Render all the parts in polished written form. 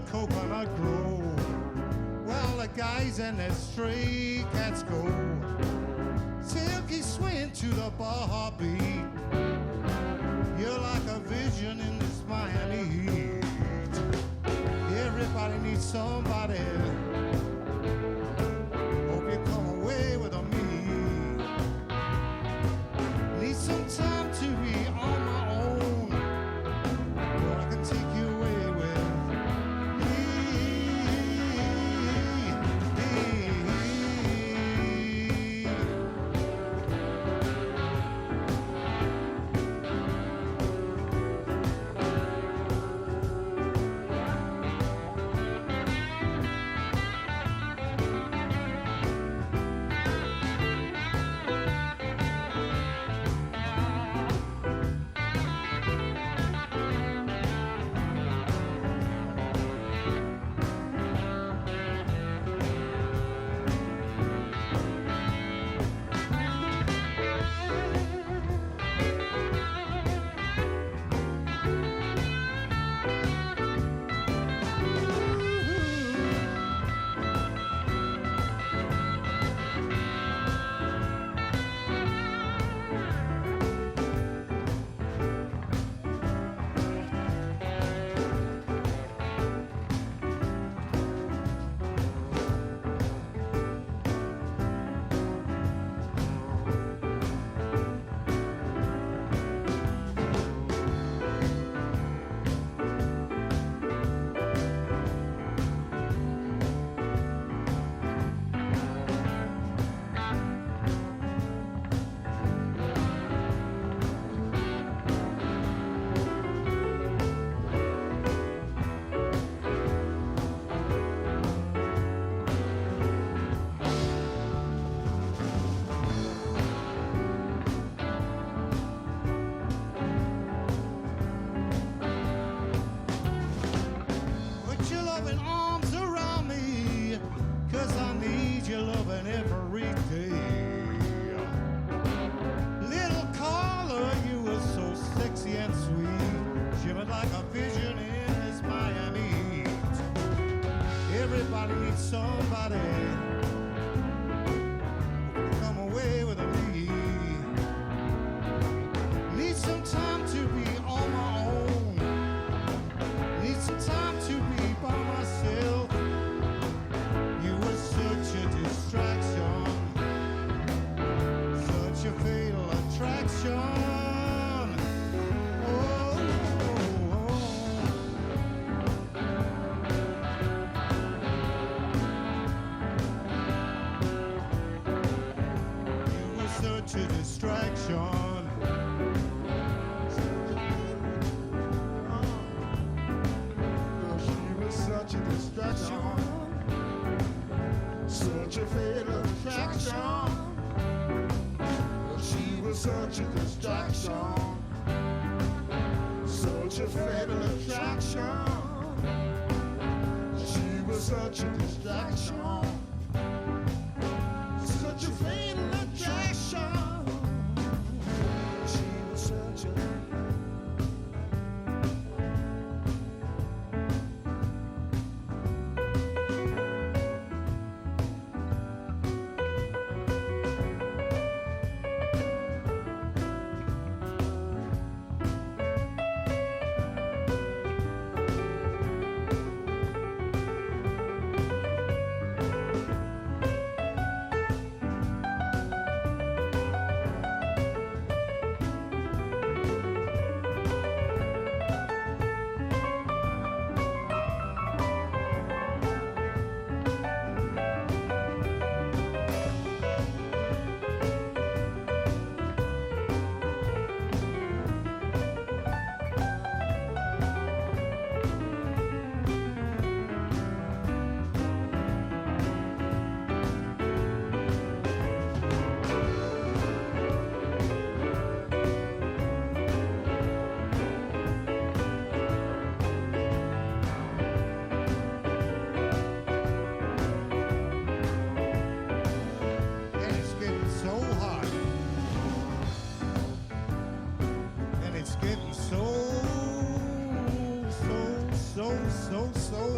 coconut grove. Well, the guys and the stray cats go silky swing to the bar beat. You're like a vision in this Miami heat. Everybody needs somebody. Hope you come away with me. Need some time to be on my own, but I can take you away with me.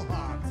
heart.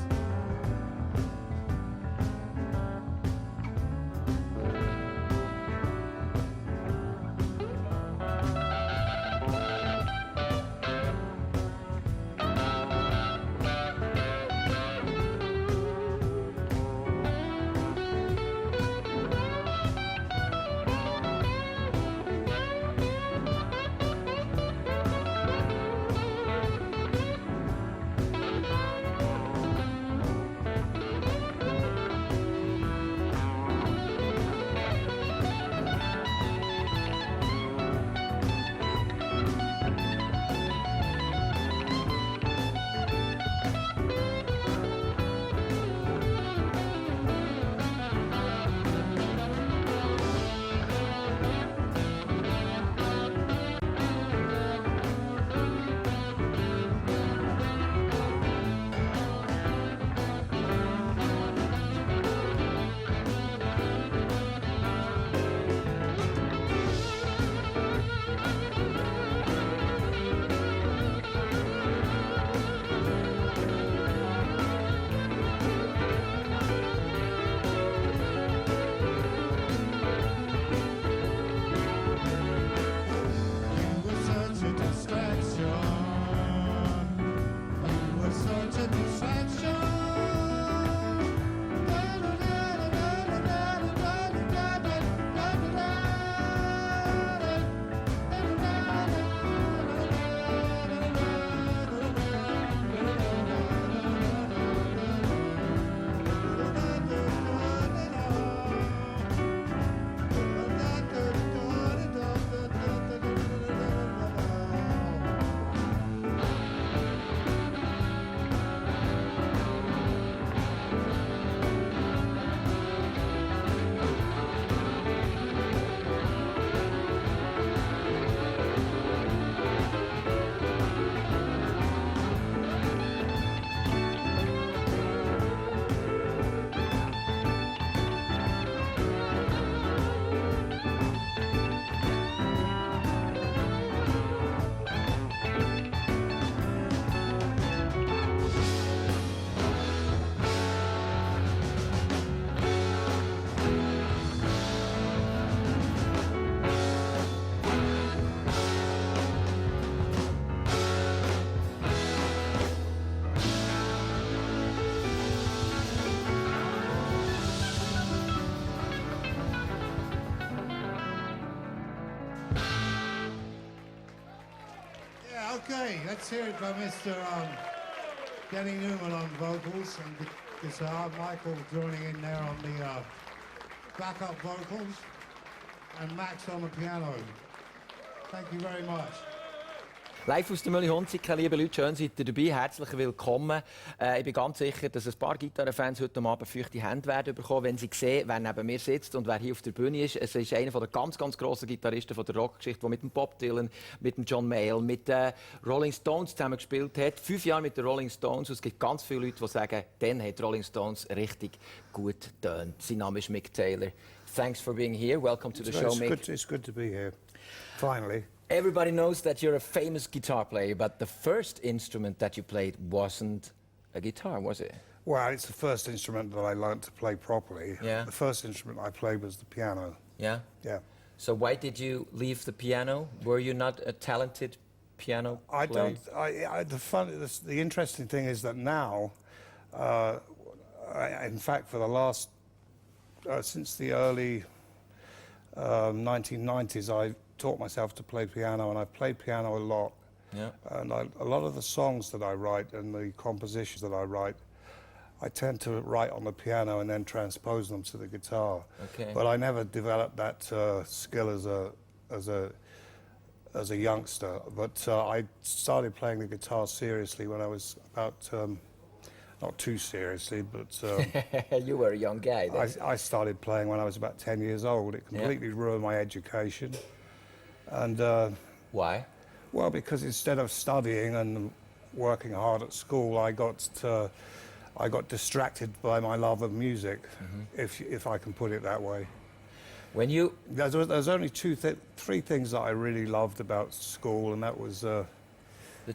Okay, let's hear it by Mr. Denny Newman on vocals and guitar, Michael joining in there on the backup vocals, and Max on the piano. Thank you very much. Live aus der Mülli-Hunziker, liebe Leute, schön seid ihr dabei, herzlich willkommen. Ich bin ganz sicher, dass ein paar Gitarrenfans heute Abend feuchte Hände werden bekommen, wenn sie sehen, wer neben mir sitzt und wer hier auf der Bühne ist. Es ist einer der ganz grossen Gitarristen von der Rockgeschichte, der mit dem Bob Dylan, mit dem John Mayall, mit den Rolling Stones zusammen gespielt hat. 5 Jahre mit den Rolling Stones. Und es gibt ganz viele Leute, die sagen, dann hat Rolling Stones richtig gut getönt. Sein Name ist Mick Taylor. Thanks for being here. Welcome to the show, Mick. It's good to be here, finally. Everybody knows that you're a famous guitar player, but the first instrument that you played wasn't a guitar, was it? Well, it's the first instrument that I learned to play properly. Yeah. The first instrument I played was the piano. Yeah? Yeah. So why did you leave the piano? Were you not a talented piano player? The interesting thing is that now, in fact, for the last, since the early 1990s, I taught myself to play piano, and I've played piano a lot. Yeah. And a lot of the songs that I write and the compositions that I write, I tend to write on the piano and then transpose them to the guitar. Okay. But I never developed that skill as a youngster. But I started playing the guitar seriously when I was about, not too seriously, but You were a young guy then. I started playing when I was about 10 years old. It completely ruined my education. And Why? well, because instead of studying and working hard at school, I got distracted by my love of music, if I can put it that way. When you... There's only three things that I really loved about school, and that was The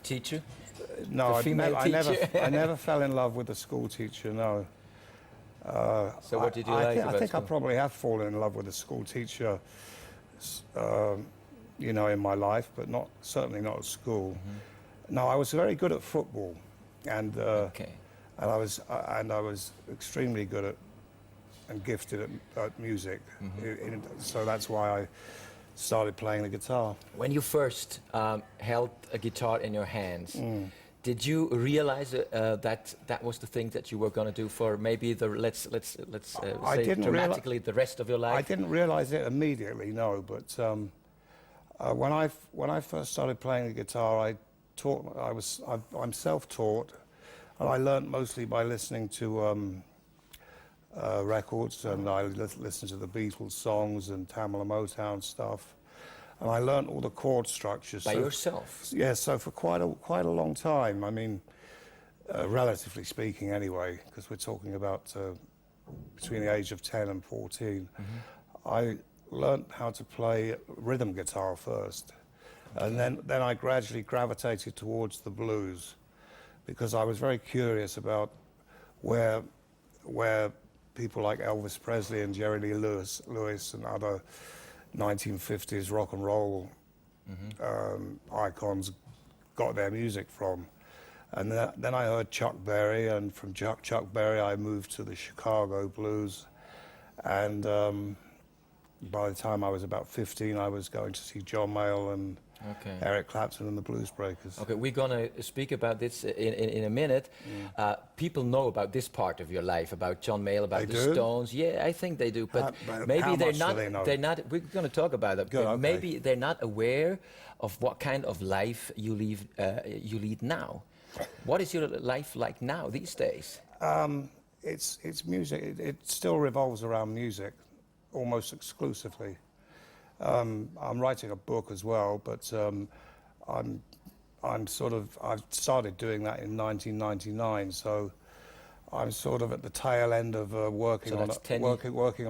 teacher? No, The I female teacher. I never fell in love with the school teacher. No. So what did you like about I think school? I probably have fallen in love with a school teacher, you know, in my life, but certainly not at school. No, I was very good at football, and Okay. and I was extremely good at and gifted at music. So that's why I started playing the guitar. When you first held a guitar in your hands, did you realize that that was the thing that you were going to do for maybe the I say didn't dramatically the rest of your life? I didn't realize it immediately, no. But when I first started playing the guitar, I'm self-taught, and I learnt mostly by listening to records, and I listened to the Beatles songs and Tamla Motown stuff, and I learnt all the chord structures. By yourself? Yeah, so for quite a long time. I mean, relatively speaking, anyway, because we're talking about between the age of 10 and 14. I learnt how to play rhythm guitar first, and then I gradually gravitated towards the blues, because I was very curious about where people like Elvis Presley and Jerry Lee Lewis and other 1950s rock and roll icons got their music from. And then I heard Chuck Berry, and from Chuck Berry I moved to the Chicago blues. And by the time I was about 15, I was going to see John Mayall and Eric Clapton and the Blues Breakers. Okay, we're gonna speak about this in a minute. People know about this part of your life, about John Mayall, about the Stones. Yeah, I think they do, but maybe how they're much not. do they know? They're not. We're gonna talk about that. Good, okay. Maybe they're not aware of what kind of life you lead now. What is your life like now these days? It's music. It still revolves around music, almost exclusively. I'm writing a book as well, but I've started doing that in 1999, so I'm sort of at the tail end of working on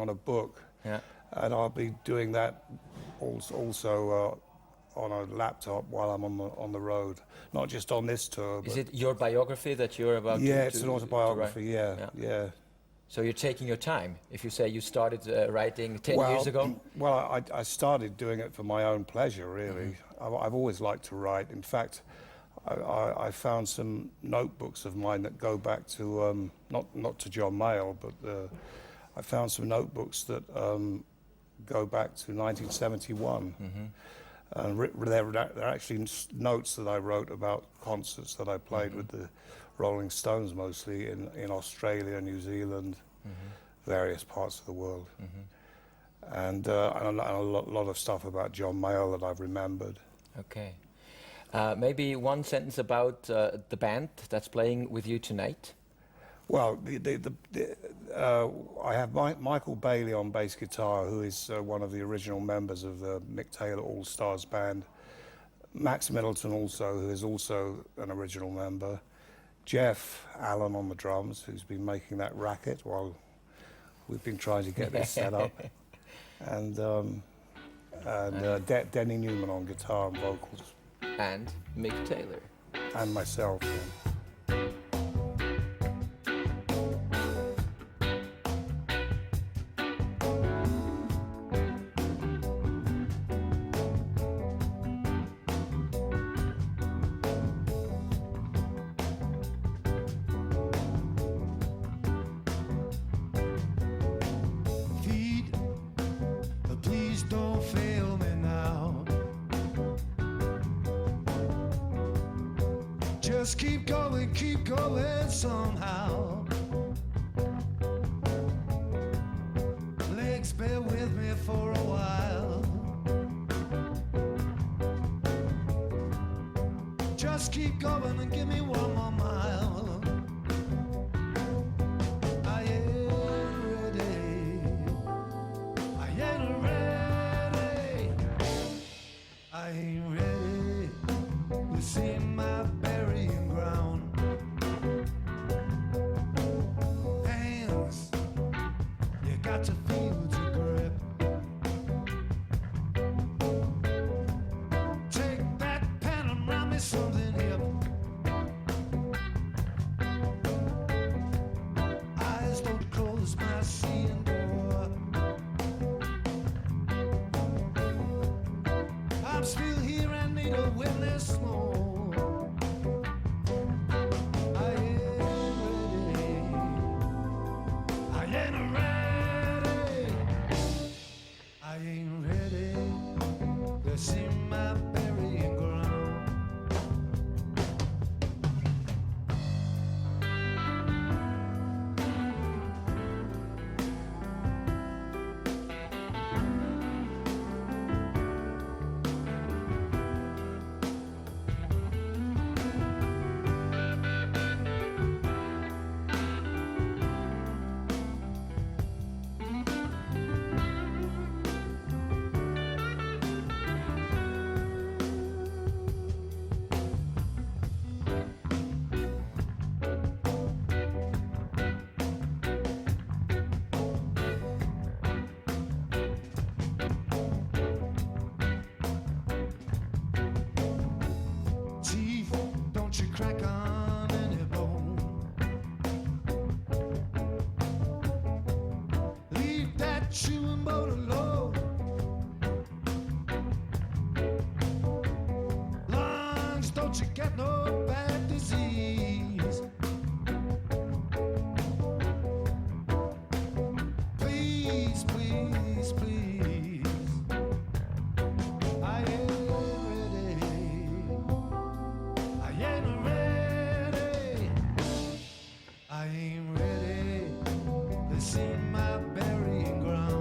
a book, and I'll be doing that also on a laptop while I'm on the road, not just on this tour. Is it your biography that you're about to Yeah, it's an autobiography. Yeah. So you're taking your time. If you say you started writing 10 years ago? Well, I started doing it for my own pleasure, really. I've always liked to write. In fact, I found some notebooks of mine that go back to, not to John Mayall, but I found some notebooks that go back to 1971. And they're actually notes that I wrote about concerts that I played with the Rolling Stones, mostly in Australia, New Zealand, various parts of the world, and a lot of stuff about John Mayall that I've remembered. Okay. Maybe one sentence about the band that's playing with you tonight. Well, I have Michael Bailey on bass guitar, who is one of the original members of the Mick Taylor All-Stars band. Max Middleton also, who is also an original member. Jeff Allen on the drums, who's been making that racket while we've been trying to get this set up. And Denny Newman on guitar and vocals. And Mick Taylor. And myself. Don't fail me now. Just keep going somehow. Legs, bear with me for a while. Just keep going and give me one more mile. I ain't ready. I ain't ready. I ain't ready to see my burying ground. Hands, you got to feel to grip. Take that pen and write me something hip. close my seeing door. I'm still here and need a witness more. I ain't ready. I ain't ready to see my burying ground. Crack on any bone. Leave that chewing boat alone. Lungs, don't you get no bad disease. Please, please, please. I ain't ready. I ain't ready. I ain't ready to see my burying ground.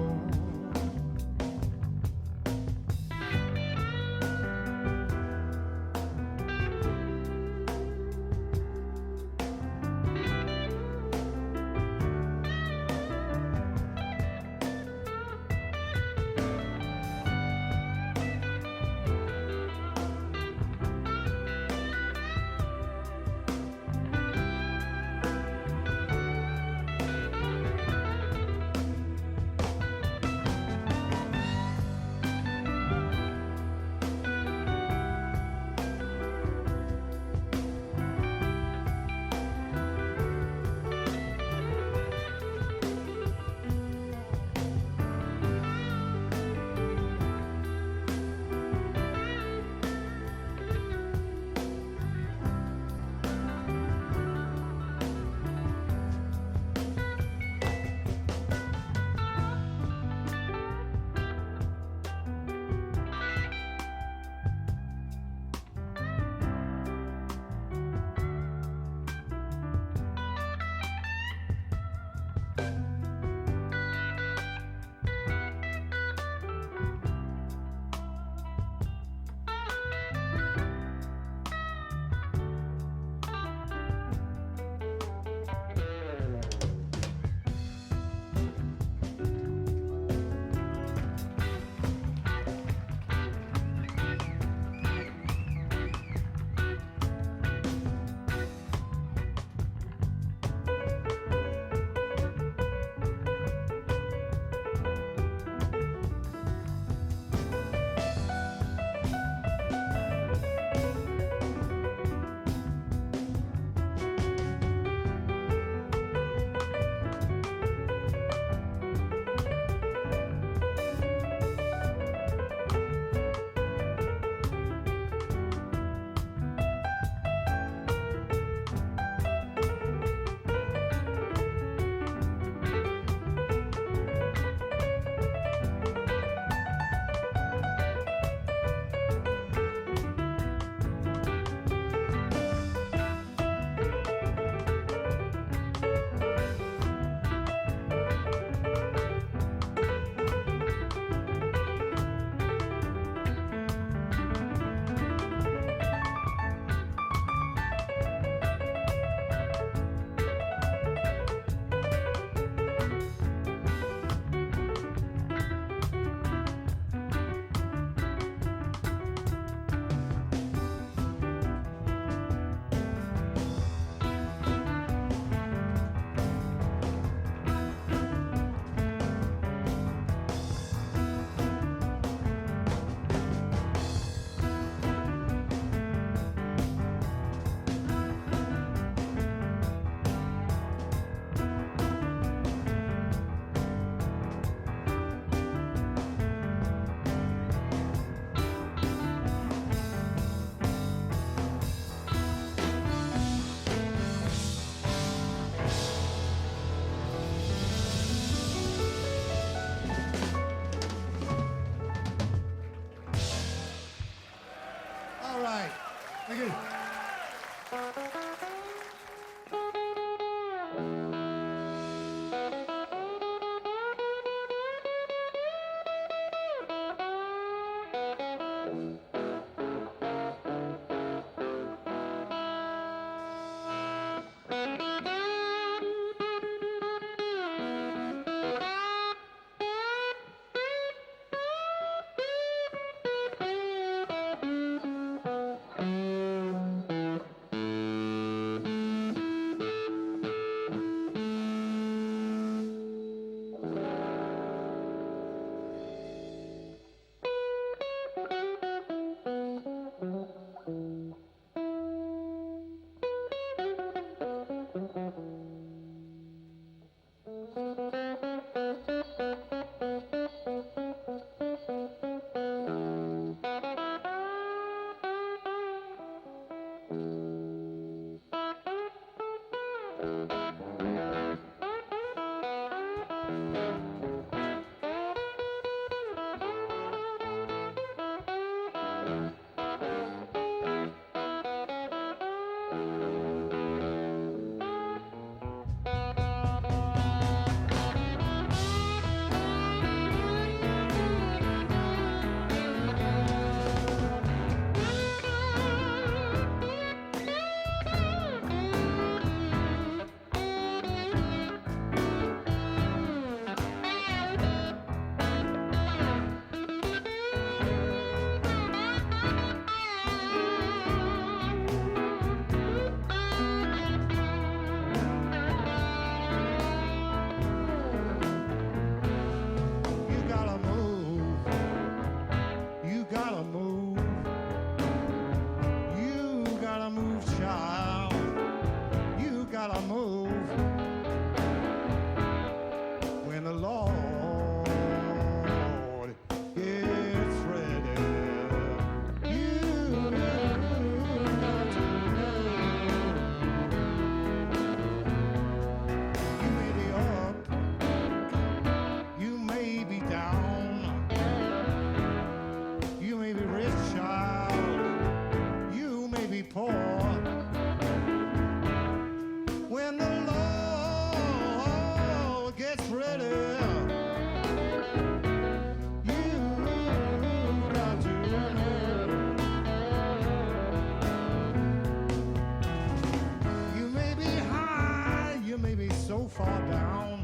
far down.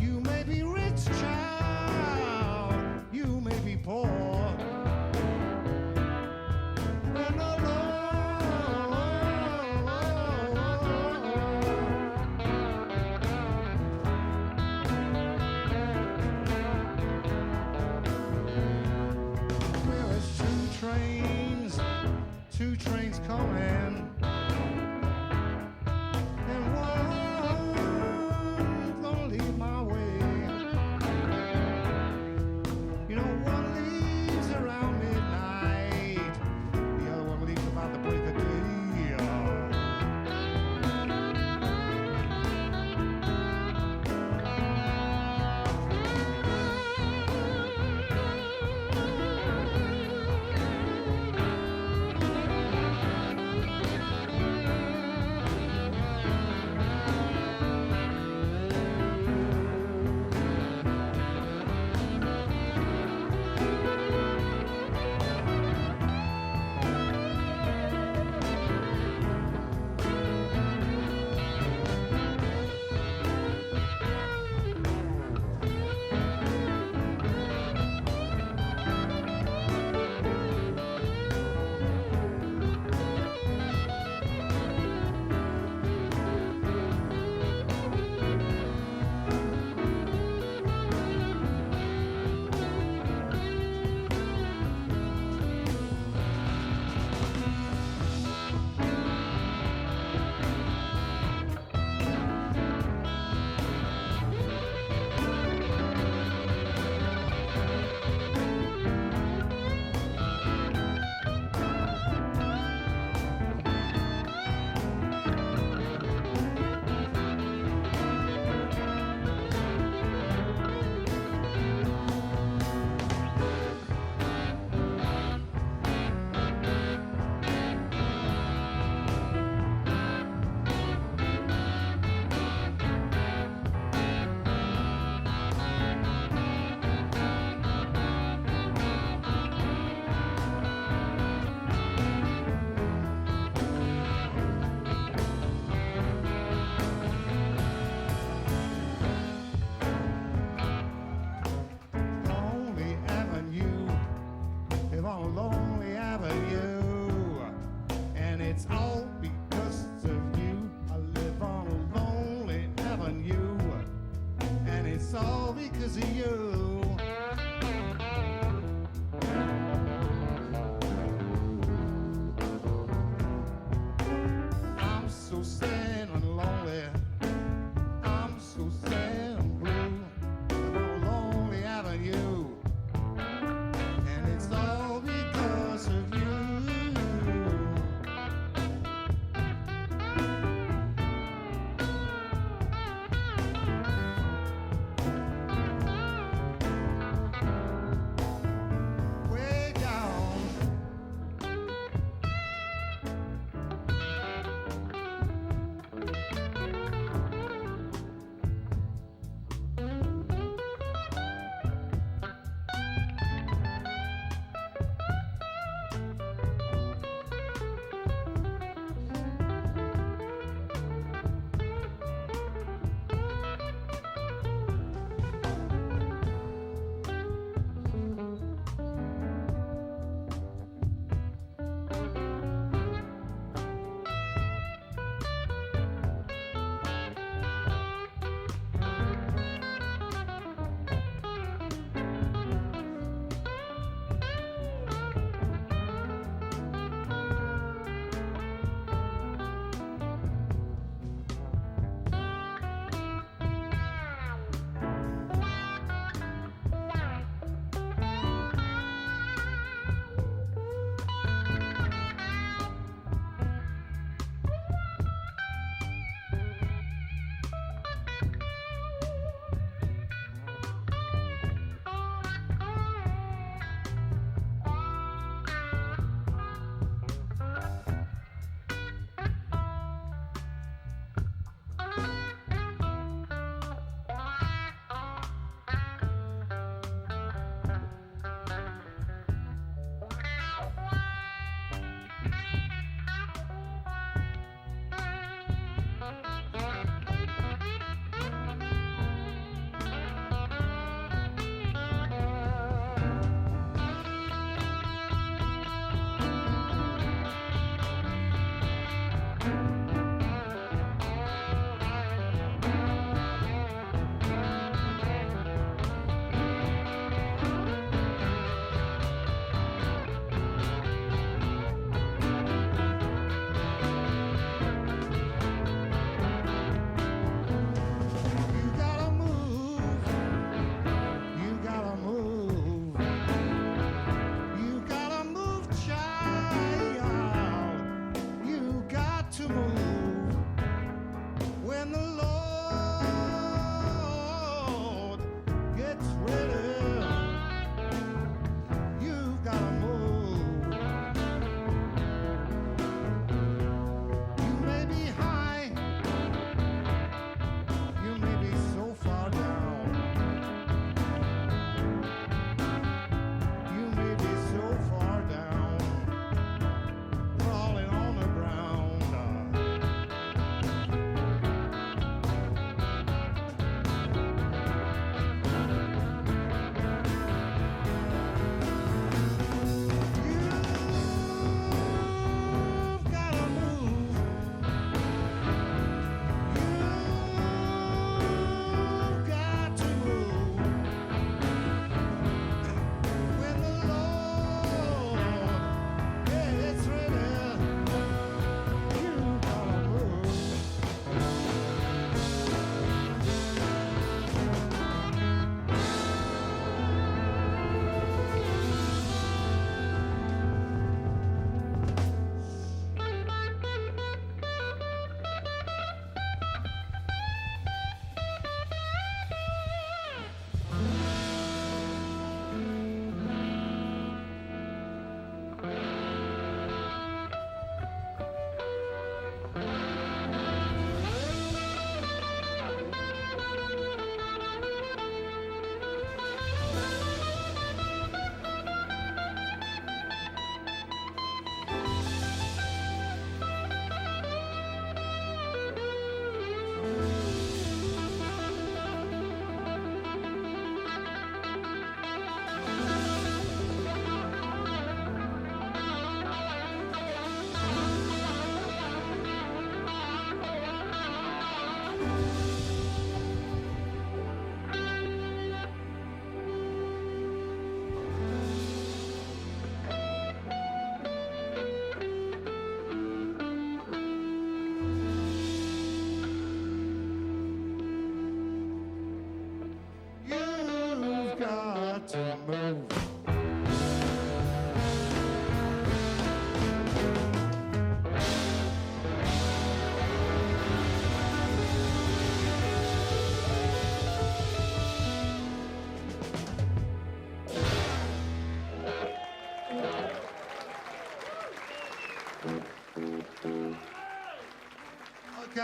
You may be rich, child, you may be poor. And well, it's two trains coming.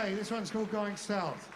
Okay, this one's called Going South.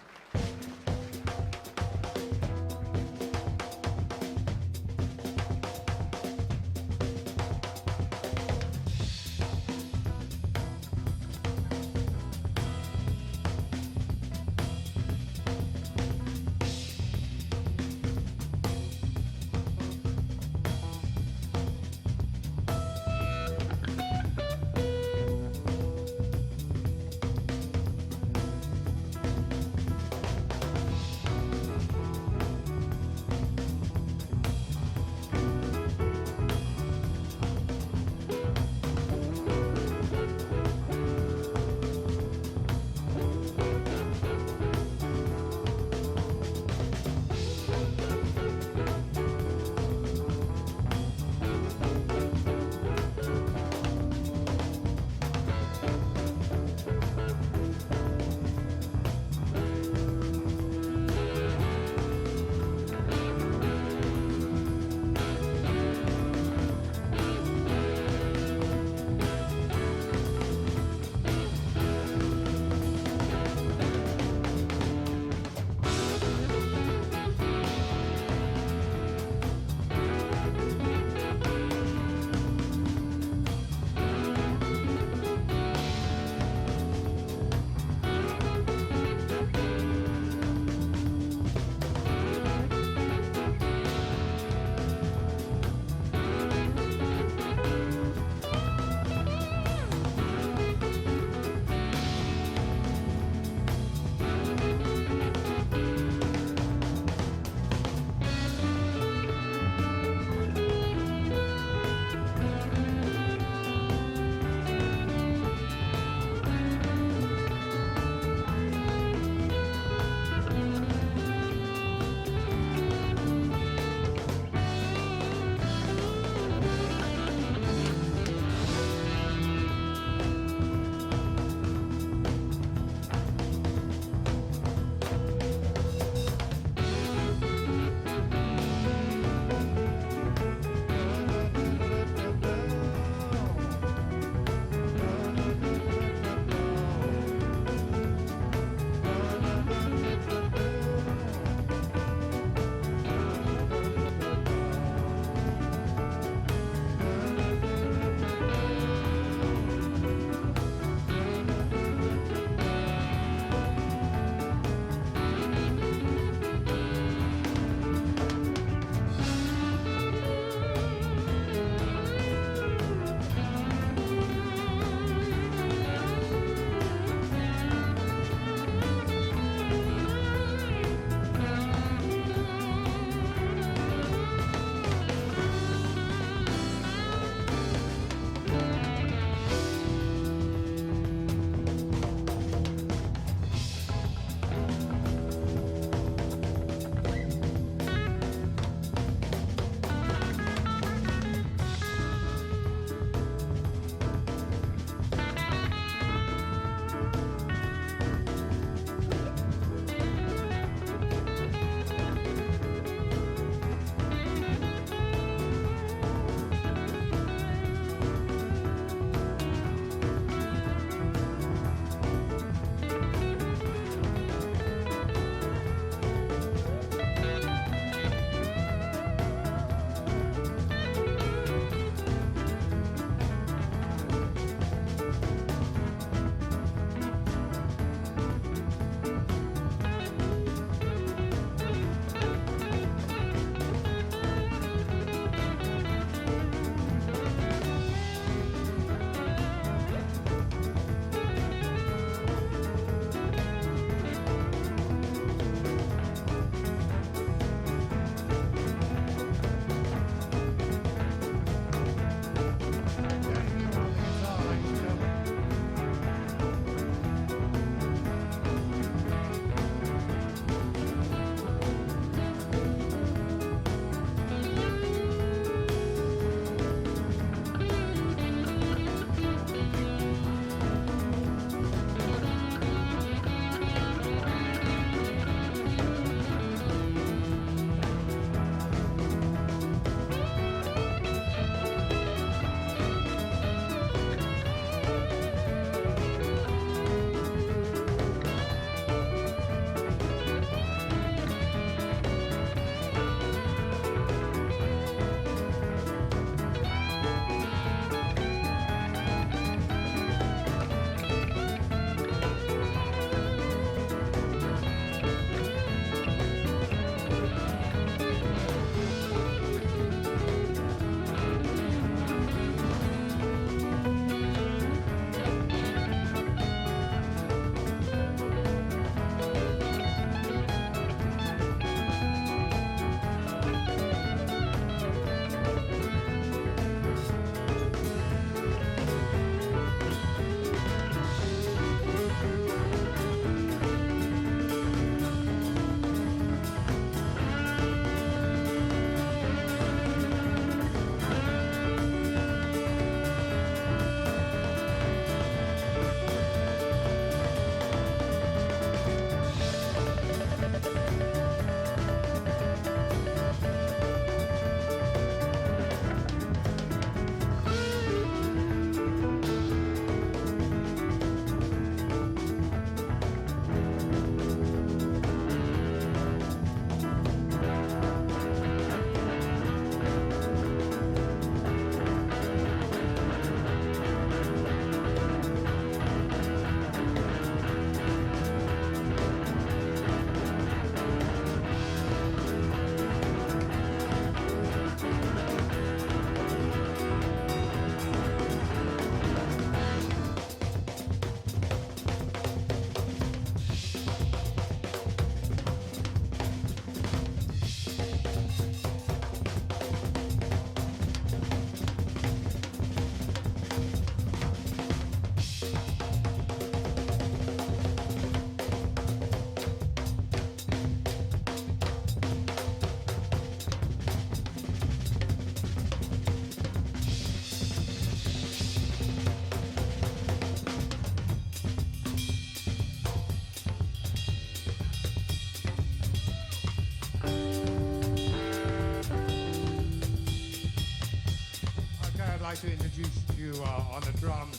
like to introduce to you on the drums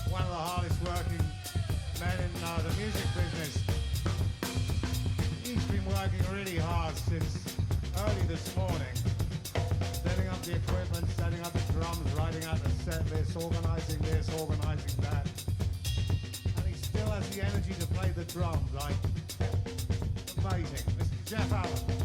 one of the hardest working men in the music business. He's been working really hard since early this morning, setting up the equipment, setting up the drums, writing out the set list, organising this, organising that. And he still has the energy to play the drums, like amazing. Mr. Jeff Allen.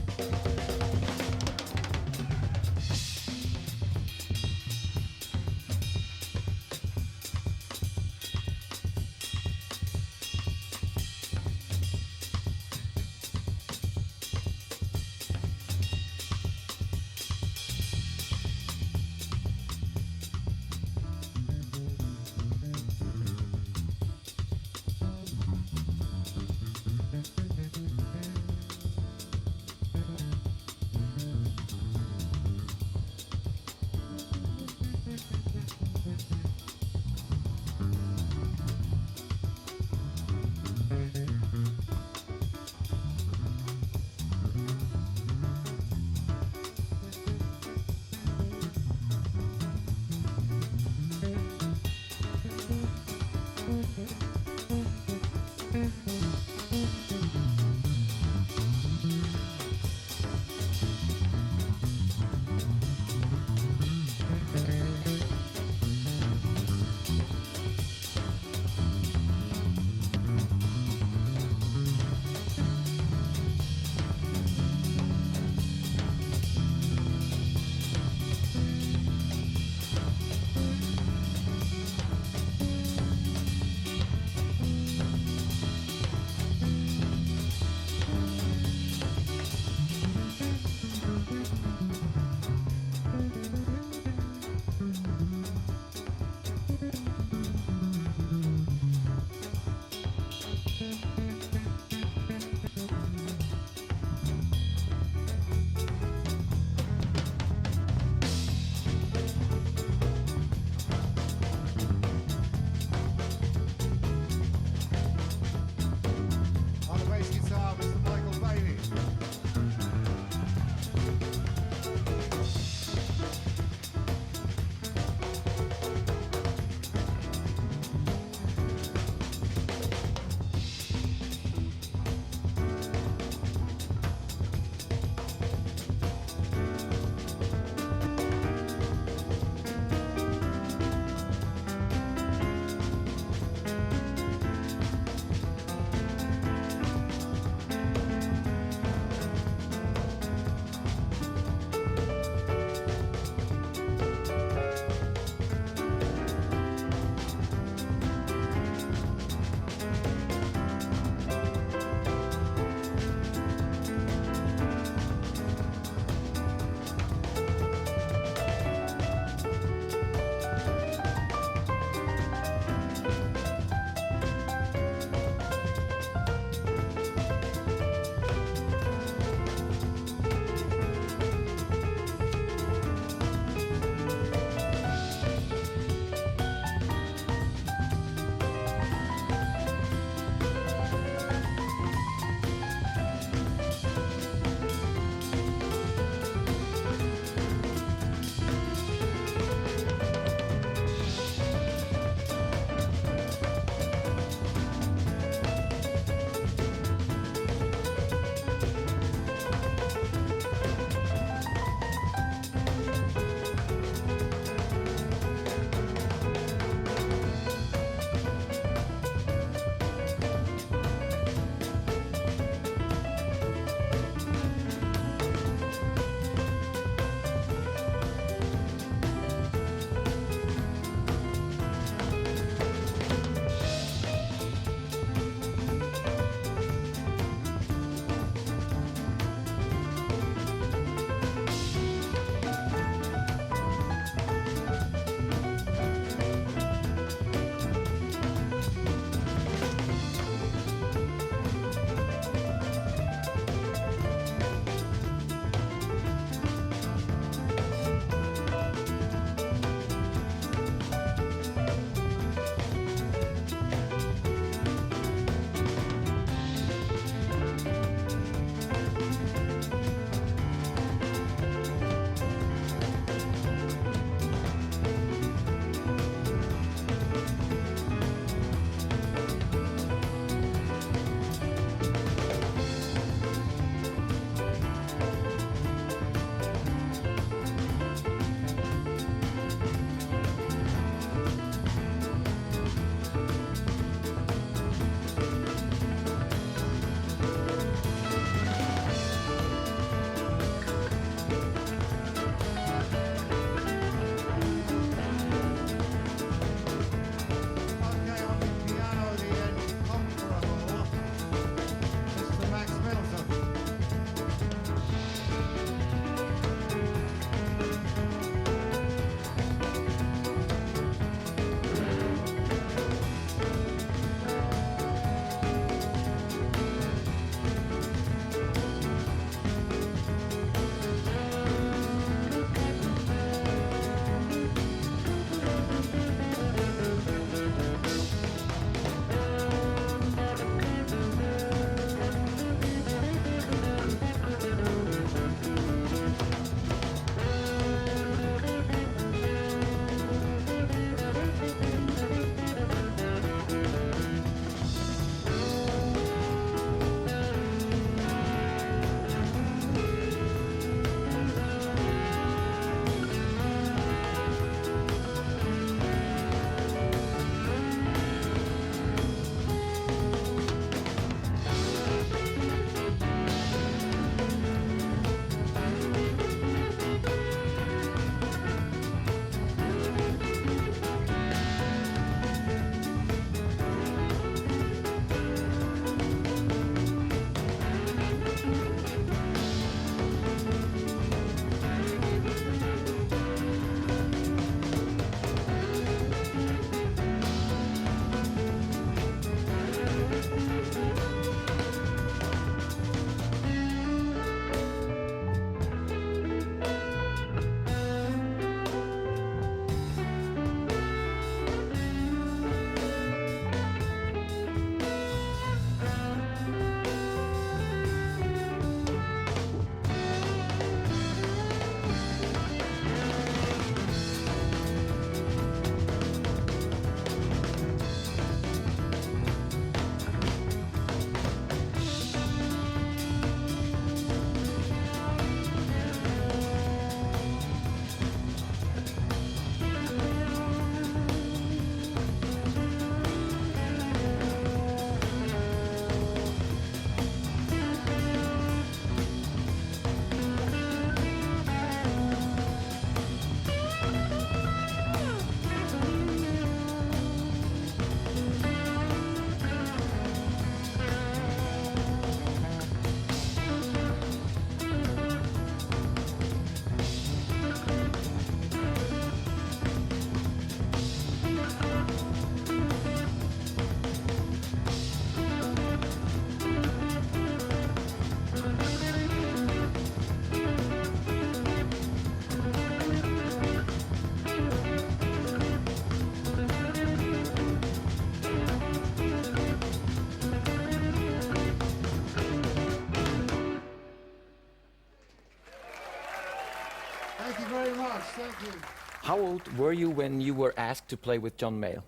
very much. Thank you. How old were you when you were asked to play with John Mayall?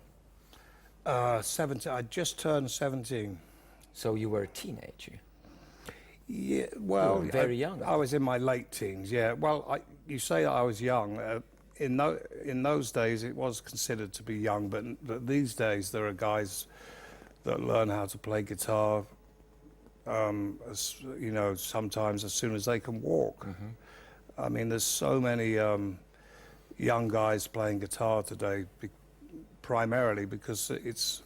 17. I just turned 17. So you were a teenager. Yeah, well, You were very young. I was in my late teens. Yeah. Well, you say that I was young. In those days, it was considered to be young, but these days there are guys that learn how to play guitar. You know, sometimes as soon as they can walk. I mean, there's so many young guys playing guitar today, primarily because it's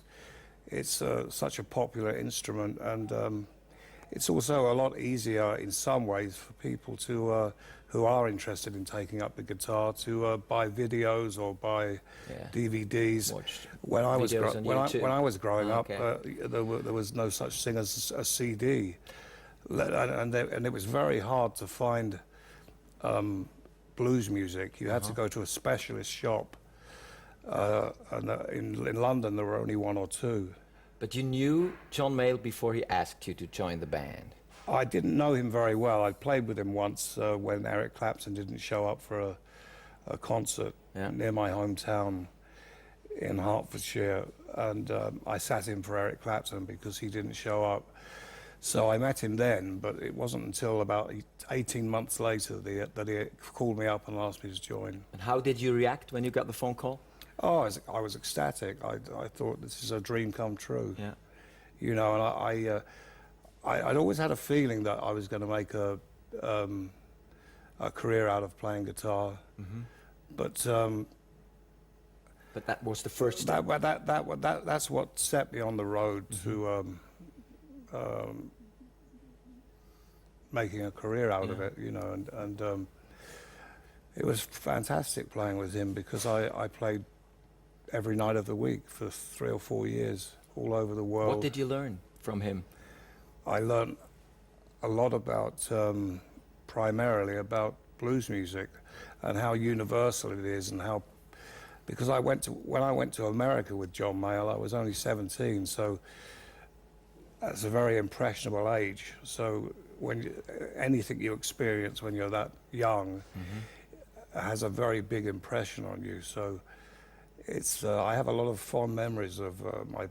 such a popular instrument, and it's also a lot easier in some ways for people to who are interested in taking up the guitar to buy videos or buy DVDs. When I was growing up, there was no such thing as a CD, and it was very hard to find blues music. You had to go to a specialist shop, and in London there were only one or two. But you knew John Mayall before he asked you to join the band? I didn't know him very well. I played with him once when Eric Clapton didn't show up for a concert near my hometown in Hertfordshire, and I sat in for Eric Clapton because he didn't show up. So I met him then, but it wasn't until about 18 months later that he called me up and asked me to join. And how did you react when you got the phone call? Oh, I was ecstatic. I thought this is a dream come true. Yeah. You know, and I'd always had a feeling that I was going to make a career out of playing guitar, but that was the first step. That's what set me on the road to making a career out of it. You know, and it was fantastic playing with him because I played every night of the week for 3 or 4 years all over the world. What did you learn from him? I learned a lot about, primarily about blues music and how universal it is, and how, because when I went to America with John Mayall, I was only 17, so that's a very impressionable age. So anything you experience when you're that young has a very big impression on you. So it's I have a lot of fond memories of my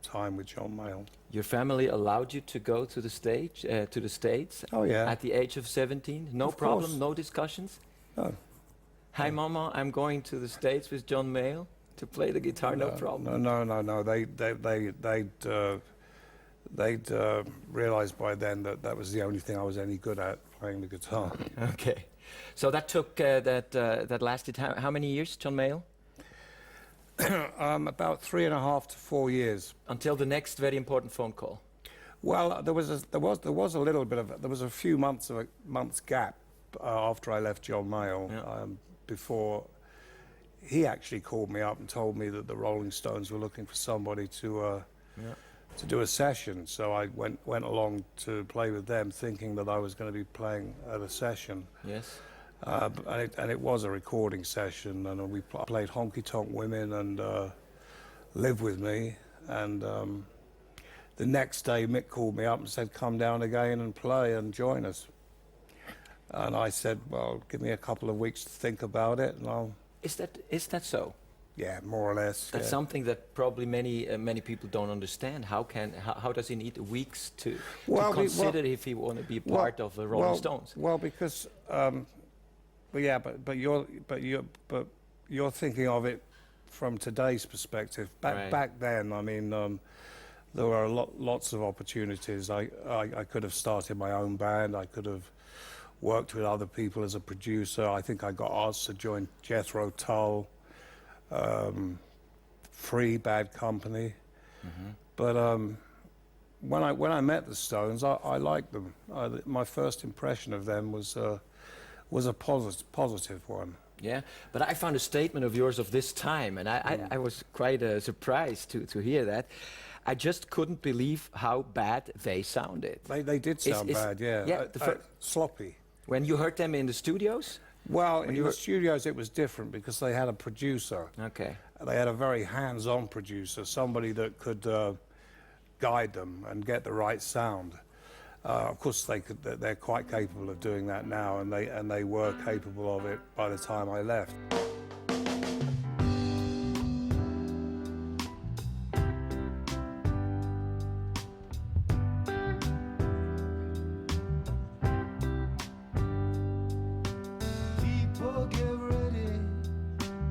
time with John Mayall. Your family allowed you to go to the stage, to the States? Oh yeah. At the age of 17? No problem, no discussions? No. Hi, Mama, I'm going to the States with John Mayall to play the guitar. No problem. No. They'd realised by then that was the only thing I was any good at, playing the guitar. Okay. So that took that lasted how many years, John Mayall? About 3.5 to 4 years. Until the next very important phone call. Well, there was a little bit of a few months gap after I left John Mayall before he actually called me up and told me that the Rolling Stones were looking for somebody to do a session. So I went along to play with them, thinking that I was going to be playing at a session. Yes. And it was a recording session, and we played Honky Tonk Women and Live With Me, and the next day Mick called me up and said, come down again and play and join us. And I said, well, give me a couple of weeks to think about it, and I'll... Is that so? Yeah, more or less. That's something that probably many people don't understand. How does he need weeks to consider if he want to be part of the Rolling Stones? Well, because but you're thinking of it from today's perspective. Back then, I mean, there were lots of opportunities. I could have started my own band. I could have worked with other people as a producer. I think I got asked to join Jethro Tull, Free, Bad Company. But when I met the Stones, I liked them. My first impression of them was a positive one. Yeah, but I found a statement of yours of this time, and I was quite surprised to hear that. I just couldn't believe how bad they sounded. They did sound bad, yeah. Yeah, sloppy. When you heard them in the studios? Well, in the studios it was different because they had a producer. Okay. They had a very hands-on producer, somebody that could guide them and get the right sound. Of course, they're quite capable of doing that now, and they were capable of it by the time I left. People get ready,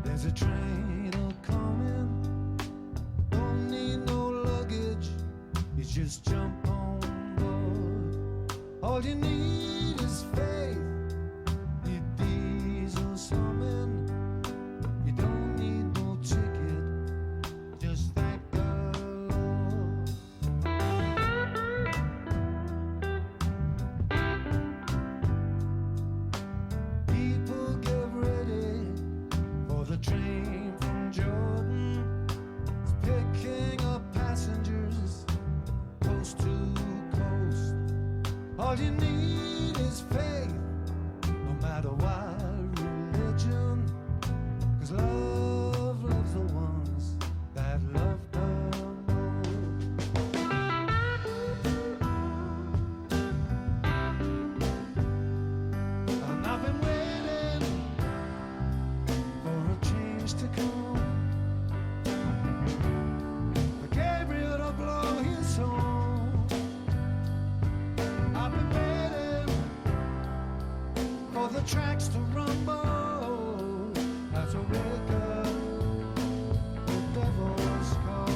there's a train a-coming. Don't need no luggage, you just jump on board. All you need is faith, your diesel's humming. You don't need no ticket, just thank the Lord. People get ready for the train from Jordan. It's picking up passengers coast to coast. All you need is faith, no matter what religion. 'Cause love loves the ones that love the most. And I've been waiting for a change to come, for Gabriel to blow his horn. I've been waiting for the tracks to rumble as a wake up the devil's call.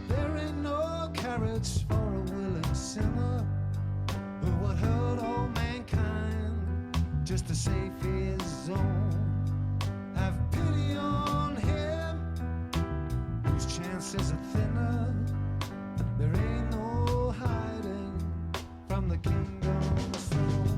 There ain't no carrots for a willing sinner who would hurt all mankind just to save his own. Have pity on him whose chances are thinner. There ain't no hiding from the kingdom's throne.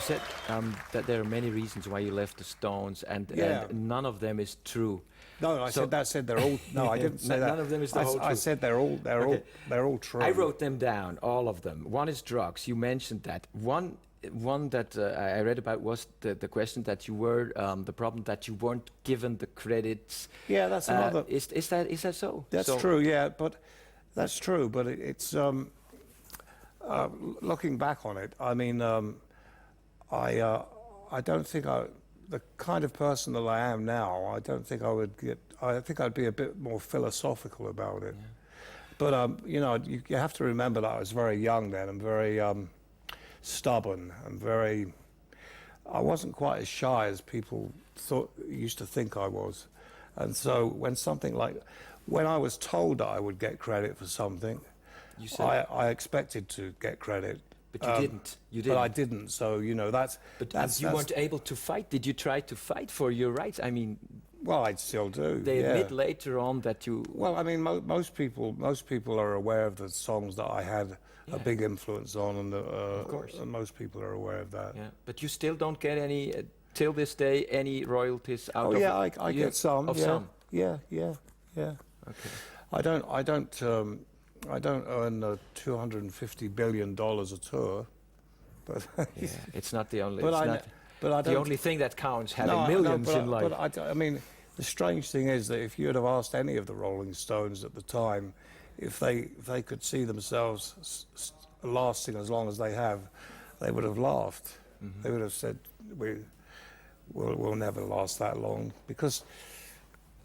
said that there are many reasons why you left the Stones, and none of them is true. No, I said they're all. No, I didn't say that. None of them is the whole truth. I said they're all true. I wrote them down, all of them. One is drugs. You mentioned that. One that I read about was the question that you were the problem that you weren't given the credits. Yeah, that's another. Is that so? That's true. Yeah, but that's true. But it's looking back on it. I mean, I don't think the kind of person that I am now, I don't think I would get. I think I'd be a bit more philosophical about it. Yeah. But you know, you have to remember that I was very young then and very stubborn and very. I wasn't quite as shy as people used to think I was, and so when I was told that I would get credit for something, I expected to get credit. But you didn't. You didn't. But I didn't. So you know that's. But you weren't able to fight. Did you try to fight for your rights? I mean. Well, I still do. They admit later on that you. Well, I mean, most people are aware of the songs that I had a big influence on, and of course, and most people are aware of that. Yeah, but you still don't get any till this day any royalties out of. Oh yeah, I get some. Of yeah. some. Yeah. Okay. I don't earn $250 billion a tour, but yeah, it's not the only. But I the only thing that counts, having millions in life. But I mean, the strange thing is that if you had have asked any of the Rolling Stones at the time, if they could see themselves lasting as long as they have, they would have laughed. Mm-hmm. They would have said, we'll never last that long. Because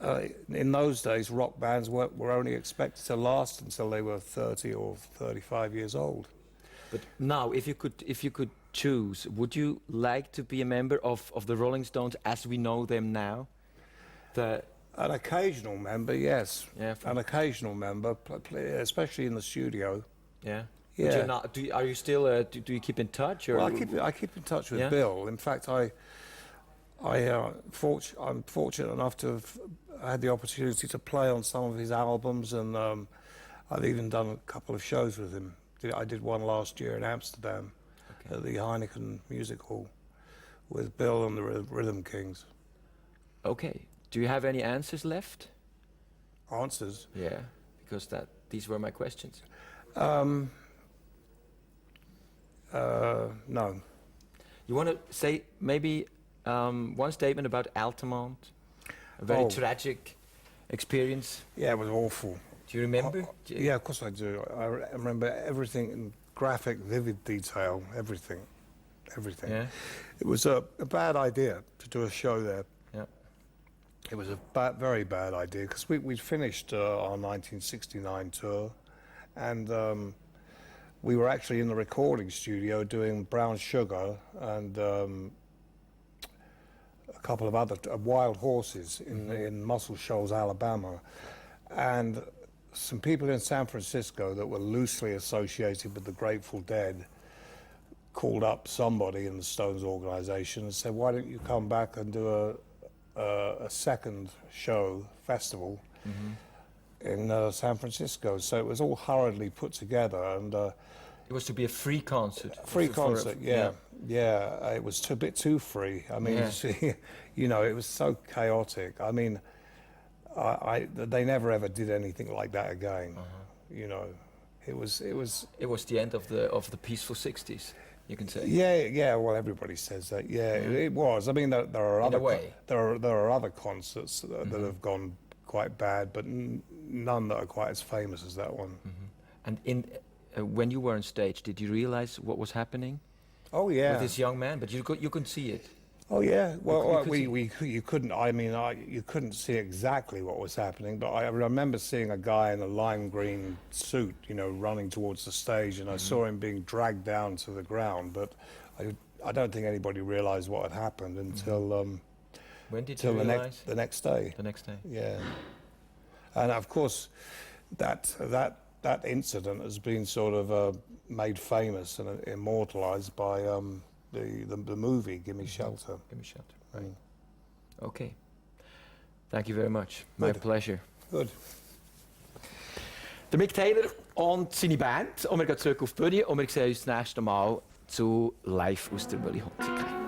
in those days, rock bands were only expected to last until they were 30 or 35 years old. But now, if you could choose, would you like to be a member of the Rolling Stones as we know them now? An occasional member, yes. Yeah. An occasional member, especially in the studio. Yeah. Yeah. But you're not. Are you still? Do you keep in touch? Or? Well, I keep in touch with Bill. In fact, I'm fortunate enough to have had the opportunity to play on some of his albums, and I've even done a couple of shows with him. I did one last year in Amsterdam at the Heineken Music Hall with Bill and the Rhythm Kings. Okay. Do you have any answers left? Answers? Yeah, because these were my questions. No. You want to say maybe one statement about Altamont? A very tragic experience. Yeah, it was awful. Do you remember? Yeah, of course I do. I remember everything in graphic, vivid detail. Everything. Yeah. It was a bad idea to do a show there. Yeah. It was a very bad idea because we'd finished our 1969 tour, and we were actually in the recording studio doing Brown Sugar and a couple of other Wild Horses in Muscle Shoals, Alabama, and some people in San Francisco that were loosely associated with the Grateful Dead called up somebody in the Stones organization and said, why don't you come back and do a second show festival in San Francisco? So it was all hurriedly put together, and it was to be a free concert. Free concert, yeah. It was a bit too free. I mean, you know, it was so chaotic. I mean, they never ever did anything like that again. You know, it was the end of the peaceful '60s. You can say. Yeah. Well, everybody says that. Yeah, it was. I mean, there are other there are other concerts that have gone quite bad, but none that are quite as famous as that one. And when you were on stage, did you realize what was happening? Oh yeah. With this young man, but you couldn't see it. Oh yeah. Well, you couldn't. I mean, you couldn't see exactly what was happening, but I remember seeing a guy in a lime green suit, you know, running towards the stage, and I saw him being dragged down to the ground. But I don't think anybody realized what had happened until when did you realize? The next day. The next day. Yeah. And of course, that incident has been sort of made famous and immortalized by the movie Gimme Shelter. Gimme Shelter, right. Okay. Thank you very much. My pleasure. Good. Der Mick Taylor und seine Band. Und wir gehen zurück auf die Bühne und wir sehen uns das nächste Mal zu Live aus der Müllihonzigkeit.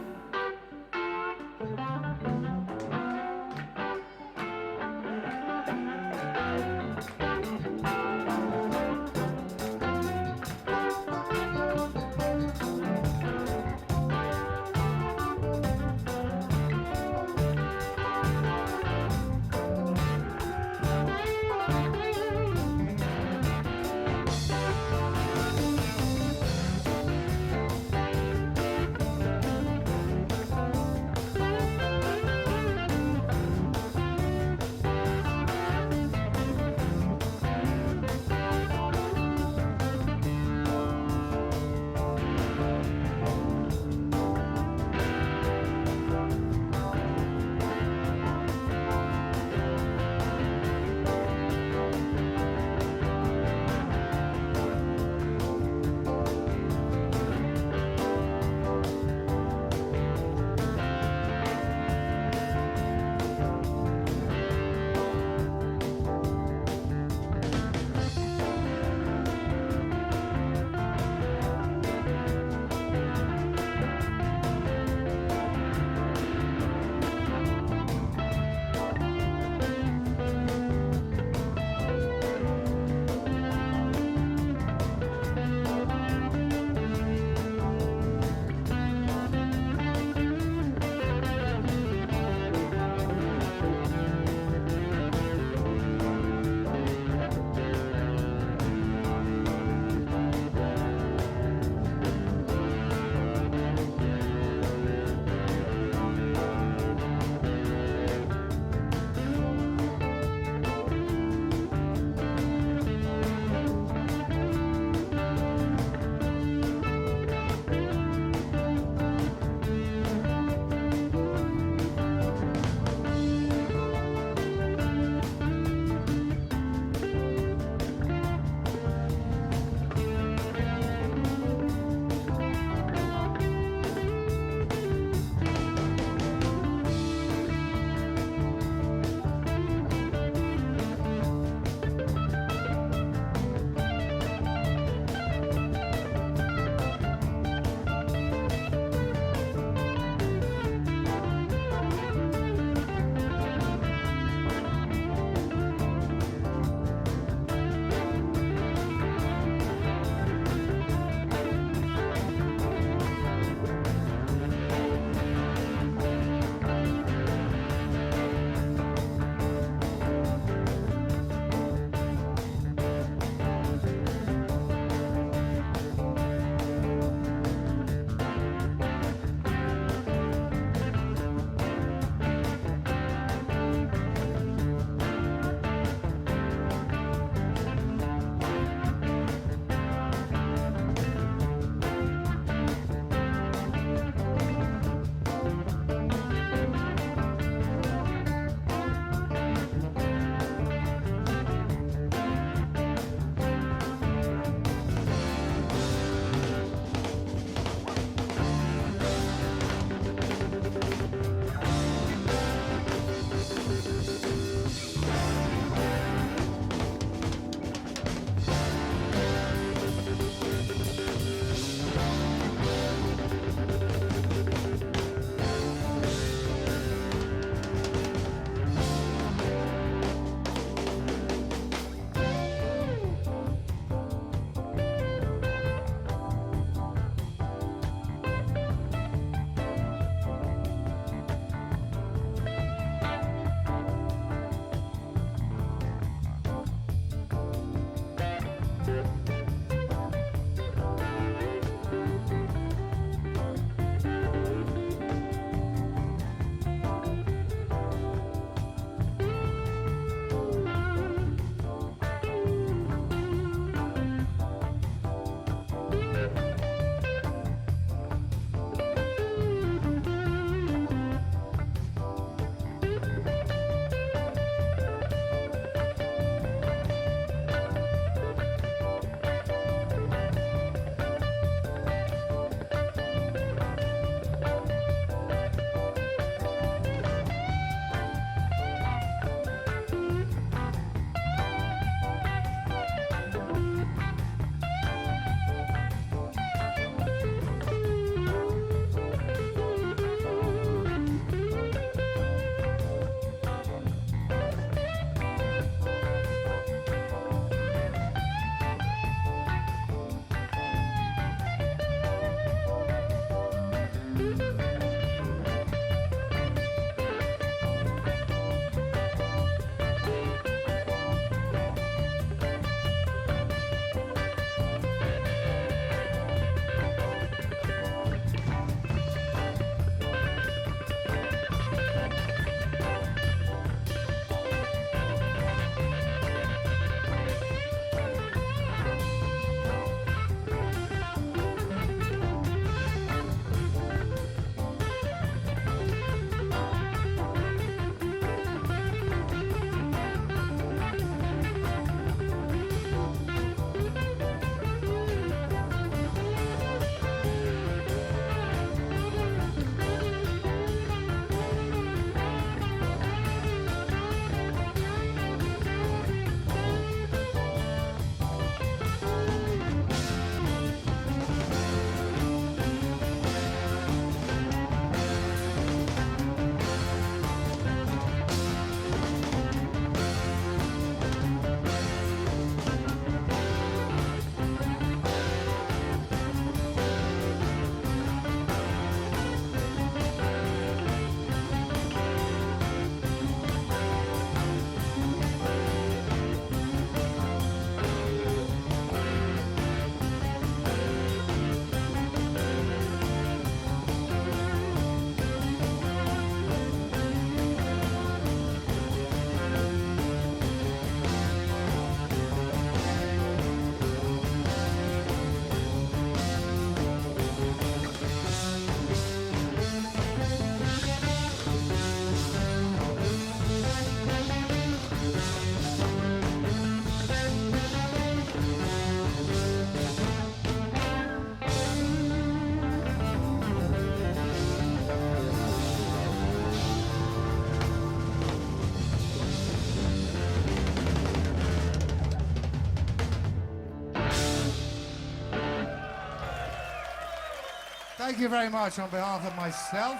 Thank you very much on behalf of myself.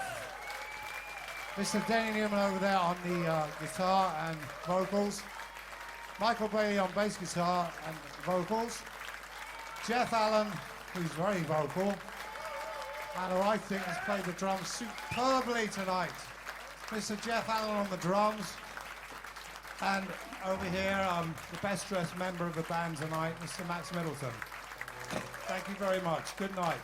Mr. Denny Newman over there on the guitar and vocals. Michael Bailey on bass guitar and vocals. Jeff Allen, who's very vocal, and who I think has played the drums superbly tonight. Mr. Jeff Allen on the drums. And over here, the best dressed member of the band tonight, Mr. Max Middleton. Thank you very much. Good night.